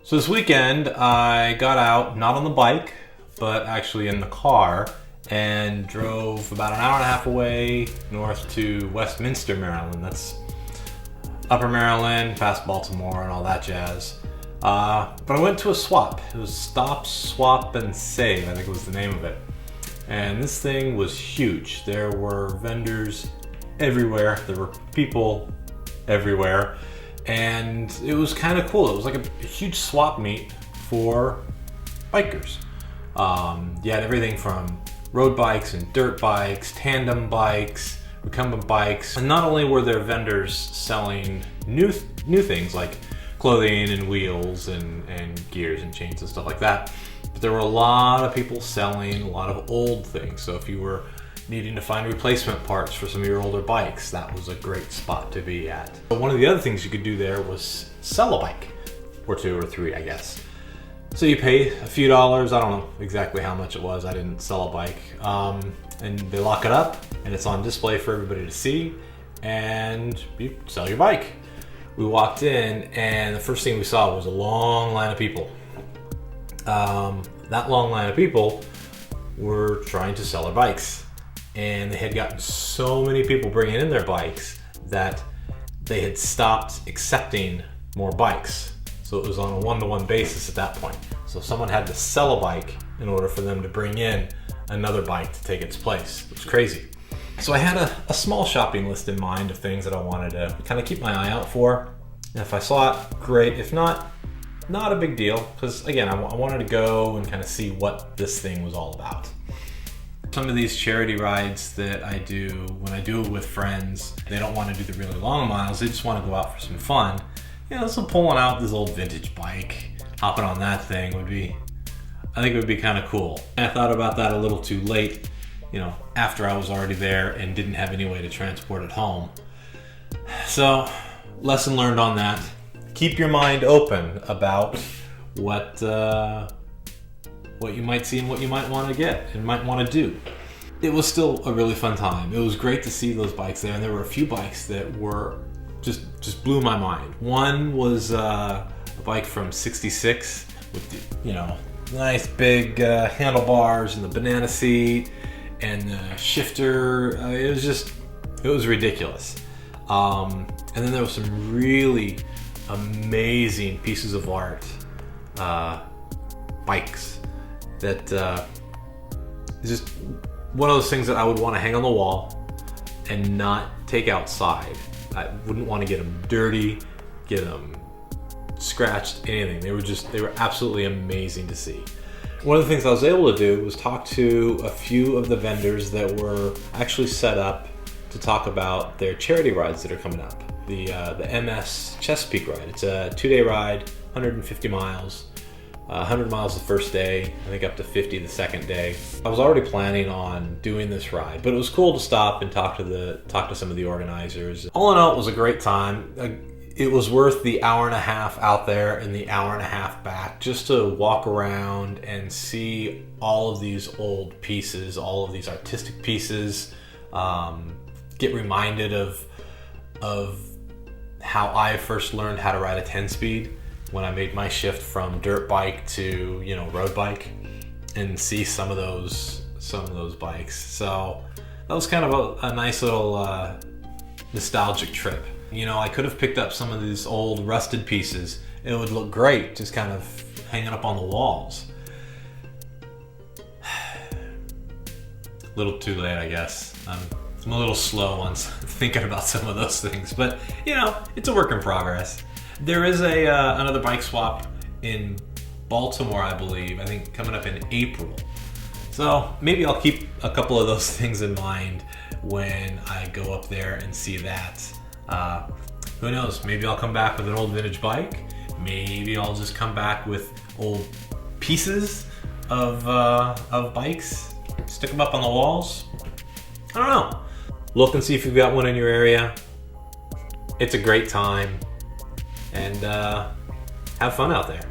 So this weekend I got out, not on the bike, but actually in the car, and drove about an hour and a half away north to Westminster, Maryland. That's Upper Maryland, past Baltimore and all that jazz. But I went to a swap. It was Stop, Swap, and Save, I think was the name of it. And this thing was huge. There were vendors everywhere. There were people everywhere. And it was kind of cool. It was like a huge swap meet for bikers. You had everything from road bikes and dirt bikes, tandem bikes, recumbent bikes. And not only were there vendors selling new things like clothing and wheels and gears and chains and stuff like that, but there were a lot of people selling a lot of old things. So if you were needing to find replacement parts for some of your older bikes, that was a great spot to be at. But one of the other things you could do there was sell a bike, or two or three, I guess. So you pay a few dollars, I don't know exactly how much it was, I didn't sell a bike, and they lock it up and it's on display for everybody to see, and you sell your bike. We walked in and the first thing we saw was a long line of people. That long line of people were trying to sell their bikes. And they had gotten so many people bringing in their bikes that they had stopped accepting more bikes. So it was on a one-to-one basis at that point. So someone had to sell a bike in order for them to bring in another bike to take its place. It was crazy. So I had a small shopping list in mind of things that I wanted to kind of keep my eye out for. And if I saw it, great. If not, not a big deal. Because again, I wanted to go and kind of see what this thing was all about. Some of these charity rides that I do, when I do it with friends, they don't want to do the really long miles, they just want to go out for some fun. You know, so pulling out this old vintage bike, hopping on that thing I think it would be kind of cool. I thought about that a little too late, you know, after I was already there and didn't have any way to transport it home. So, lesson learned on that. Keep your mind open about what you might see and what you might want to get and might want to do. It was still a really fun time. It was great to see those bikes there, and there were a few bikes that were just blew my mind. One was a bike from '66 with the, you know, nice big handlebars and the banana seat and the shifter. It was ridiculous. And then there was some really amazing pieces of art bikes that is just one of those things that I would want to hang on the wall and not take outside. I wouldn't want to get them dirty, get them scratched, anything. They were absolutely amazing to see. One of the things I was able to do was talk to a few of the vendors that were actually set up to talk about their charity rides that are coming up. The MS Chesapeake ride. It's a 2-day ride, 150 miles. 100 miles the first day, I think up to 50 the second day. I was already planning on doing this ride, but it was cool to stop and talk to some of the organizers. All in all, it was a great time. It was worth the hour and a half out there and the hour and a half back just to walk around and see all of these old pieces, all of these artistic pieces, get reminded of how I first learned how to ride a 10-speed. When I made my shift from dirt bike to, you know, road bike, and see some of those bikes. So that was kind of a nice little nostalgic trip. You know, I could have picked up some of these old rusted pieces. It would look great just kind of hanging up on the walls. A little too late, I guess. I'm a little slow on thinking about some of those things, but you know, it's a work in progress. There is another bike swap in Baltimore, I believe, I think coming up in April. So maybe I'll keep a couple of those things in mind when I go up there and see that. Who knows, maybe I'll come back with an old vintage bike. Maybe I'll just come back with old pieces of bikes, stick them up on the walls. I don't know. Look and see if you've got one in your area. It's a great time. And have fun out there.